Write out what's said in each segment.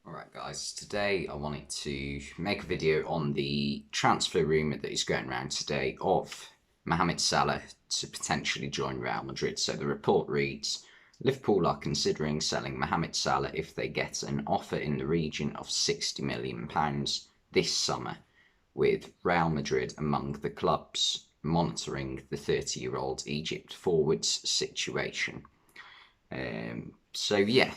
Alright guys, today I wanted to make a video on the transfer rumour that is going around today of Mohamed Salah to potentially join Real Madrid. So the report reads, Liverpool are considering selling Mohamed Salah if they get an offer in the region of £60 million this summer, with Real Madrid among the clubs monitoring the 30-year-old Egypt forward's situation. So yeah,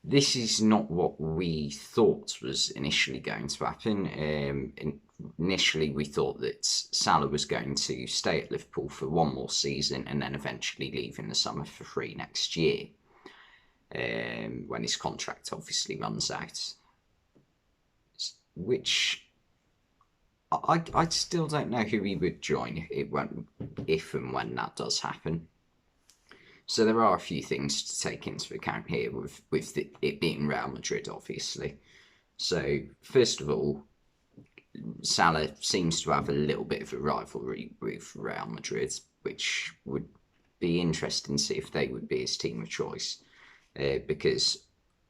this is not what we thought was initially going to happen. Initially, we thought that Salah was going to stay at Liverpool for one more season and then eventually leave in the summer for free next year, when his contract obviously runs out. Which I still don't know who he would join if and when that does happen. So there are a few things to take into account here with it being Real Madrid, obviously. So first of all, Salah seems to have a little bit of a rivalry with Real Madrid, which would be interesting to see if they would be his team of choice, because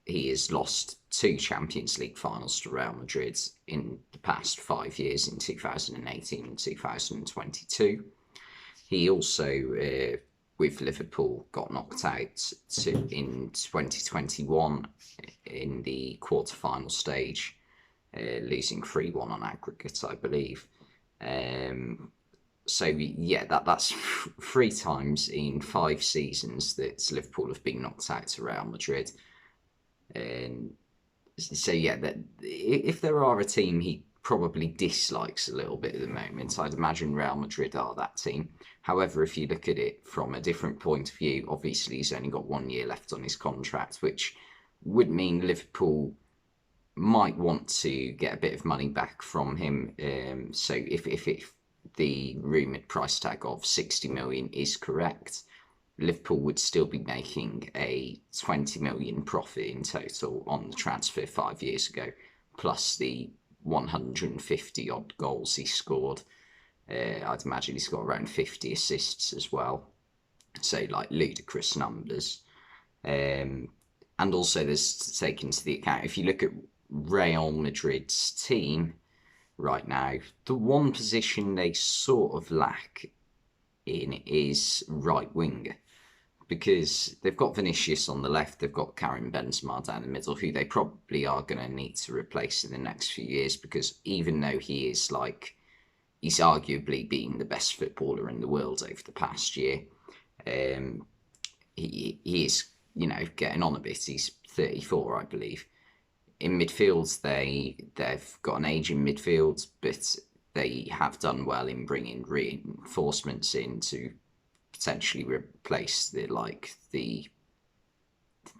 he has lost two Champions League finals to Real Madrid in the past 5 years, in 2018 and 2022. He also with Liverpool got knocked out in 2021 in the quarter-final stage, losing 3-1 on aggregate, I believe. So yeah, that's 3 times in 5 seasons that Liverpool have been knocked out to Real Madrid. And so yeah, that if there are a team he probably dislikes a little bit at the moment, I'd imagine Real Madrid are that team. However, if you look at it from a different point of view, obviously he's only got 1 year left on his contract, which would mean Liverpool might want to get a bit of money back from him. So if the rumoured price tag of 60 million is correct, Liverpool would still be making a 20 million profit in total on the transfer 5 years ago, plus the 150 odd goals he scored. I'd imagine he's got around 50 assists as well. So like ludicrous numbers. And also there's to take into the account, if you look at Real Madrid's team right now, the one position they sort of lack in is right winger, because they've got Vinicius on the left, they've got Karim Benzema down the middle, who they probably are going to need to replace in the next few years, because even though he's arguably being the best footballer in the world over the past year, he is, getting on a bit. He's 34, I believe. In midfield, they've got an age in midfield, but they have done well in bringing reinforcements in to potentially replace the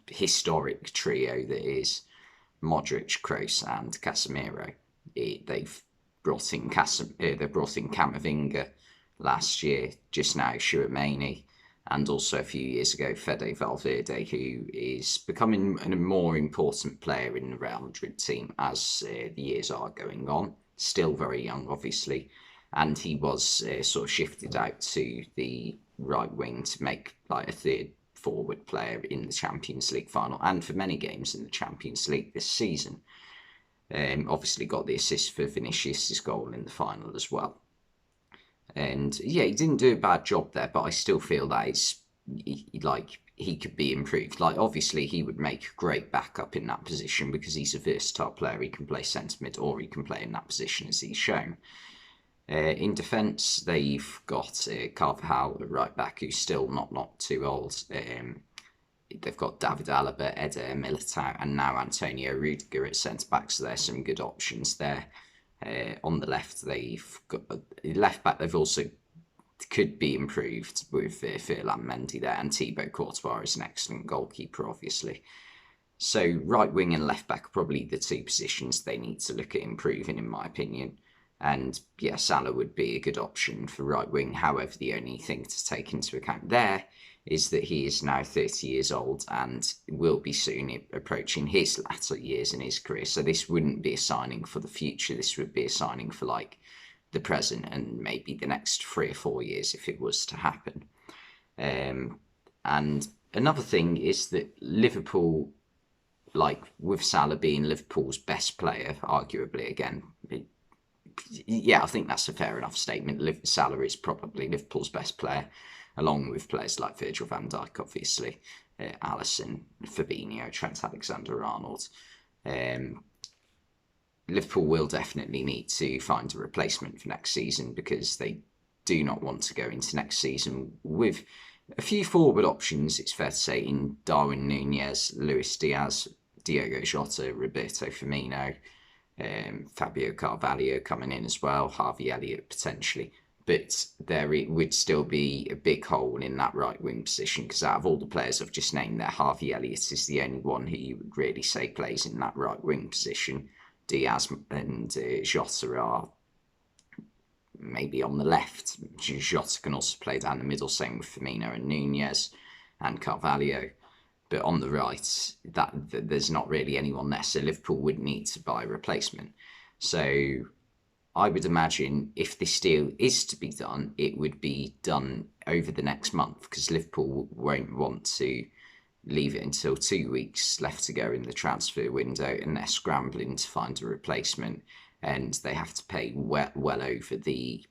historic trio that is Modric, Kroos, and Casemiro. They've brought in Camavinga last year, just now Tchouaméni, and also a few years ago Fede Valverde, who is becoming a more important player in the Real Madrid team as the years are going on. Still very young, obviously, and he was sort of shifted out to the right wing to make like a third forward player in the Champions League final and for many games in the Champions League this season. Obviously got the assist for Vinicius' goal in the final as well. And yeah, he didn't do a bad job there, but I still feel that it's he could be improved. Like, obviously he would make a great backup in that position because he's a versatile player. He can play centre mid or he can play in that position, as he's shown. In defence, they've got Carvajal at right back, who's still not too old. They've got David Alaba, Eder Militao, and now Antonio Rudiger at centre back, so there's some good options there. On the left, they've got left back. They've also could be improved with Ferland Mendy there, and Thibaut Courtois is an excellent goalkeeper, obviously. So right wing and left back are probably the two positions they need to look at improving, in my opinion. And yeah, Salah would be a good option for right wing. However, the only thing to take into account there is that he is now 30 years old and will be soon approaching his latter years in his career. So this wouldn't be a signing for the future. This would be a signing for like the present and maybe the next 3 or 4 years if it was to happen. And another thing is that Liverpool like with Salah being Liverpool's best player, arguably again. Yeah, I think that's a fair enough statement. Salah is probably Liverpool's best player, along with players like Virgil van Dijk, obviously, Alisson, Fabinho, Trent Alexander-Arnold. Liverpool will definitely need to find a replacement for next season, because they do not want to go into next season with a few forward options, it's fair to say, in Darwin Núñez, Luis Diaz, Diogo Jota, Roberto Firmino, Fabio Carvalho coming in as well, Harvey Elliott potentially. But there would still be a big hole in that right wing position, because out of all the players I've just named there, Harvey Elliott is the only one who you would really say plays in that right wing position. Diaz and Jota are maybe on the left. Jota can also play down the middle, same with Firmino and Núñez and Carvalho. But on the right, there's not really anyone there, so Liverpool would need to buy a replacement. So I would imagine if this deal is to be done, it would be done over the next month, because Liverpool won't want to leave it until 2 weeks left to go in the transfer window, and they're scrambling to find a replacement, and they have to pay well over the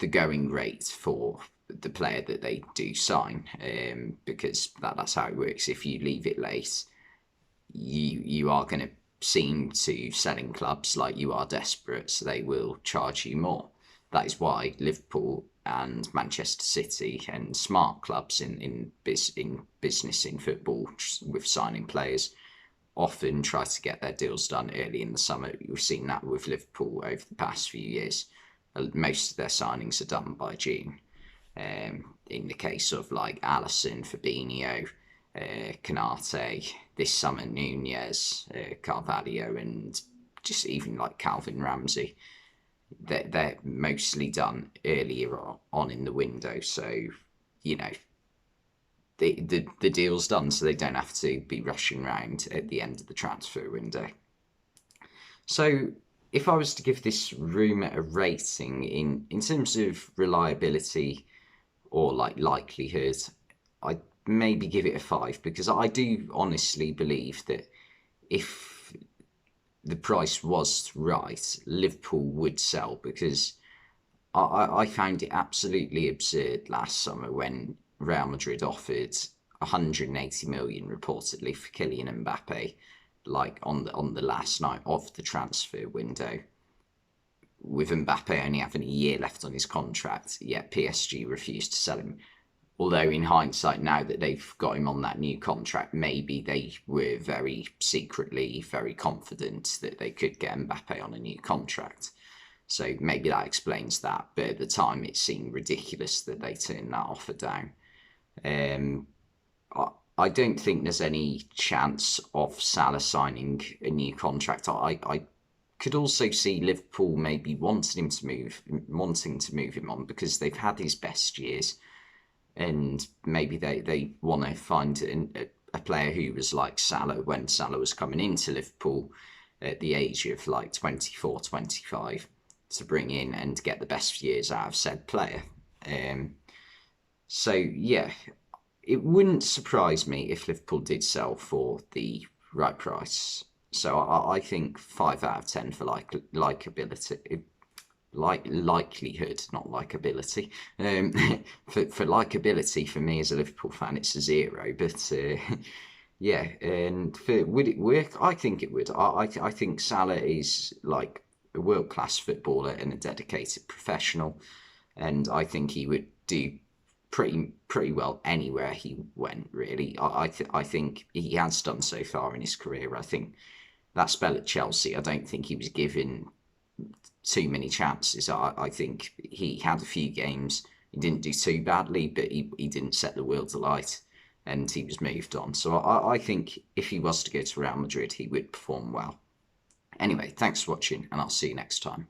going rate for the player that they do sign, because that's how it works. If you leave it late, you are going to seem to selling clubs like you are desperate, so they will charge you more. That is why Liverpool and Manchester City and smart clubs in business, in football, with signing players, often try to get their deals done early in the summer. We've seen that with Liverpool over the past few years. Most of their signings are done by June. In the case of like Alisson, Fabinho, Canate, this summer Núñez, Carvalho, and just even like Calvin Ramsey, they're mostly done earlier on in the window. So, you know, the deal's done, so they don't have to be rushing around at the end of the transfer window. So if I was to give this rumour a rating in terms of reliability or like likelihood, I'd maybe give it a 5, because I do honestly believe that if the price was right, Liverpool would sell, because I found it absolutely absurd last summer when Real Madrid offered 180 million reportedly for Kylian Mbappe, like on the last night of the transfer window, with Mbappe only having a year left on his contract, yet PSG refused to sell him. Although in hindsight, now that they've got him on that new contract, maybe they were very secretly very confident that they could get Mbappe on a new contract. So maybe that explains that. But at the time, it seemed ridiculous that they turned that offer down. I don't think there's any chance of Salah signing a new contract. I could also see Liverpool maybe wanting to move him on, because they've had his best years, and maybe they want to find a player who was like Salah when Salah was coming into Liverpool at the age of like 24, 25, to bring in and get the best years out of said player. So yeah, it wouldn't surprise me if Liverpool did sell for the right price. So I think 5 out of 10 for likability. Likelihood, not likability. For likability, for me as a Liverpool fan, it's a 0. But yeah, and would it work? I think it would. I think Salah is like a world-class footballer and a dedicated professional, and I think he would do pretty well anywhere he went, really. I think he has done so far in his career. I think that spell at Chelsea, I don't think he was given too many chances. I think he had a few games, he didn't do too badly, but he didn't set the world alight, and he was moved on. So I think if he was to go to Real Madrid, he would perform well. Anyway, thanks for watching, and I'll see you next time.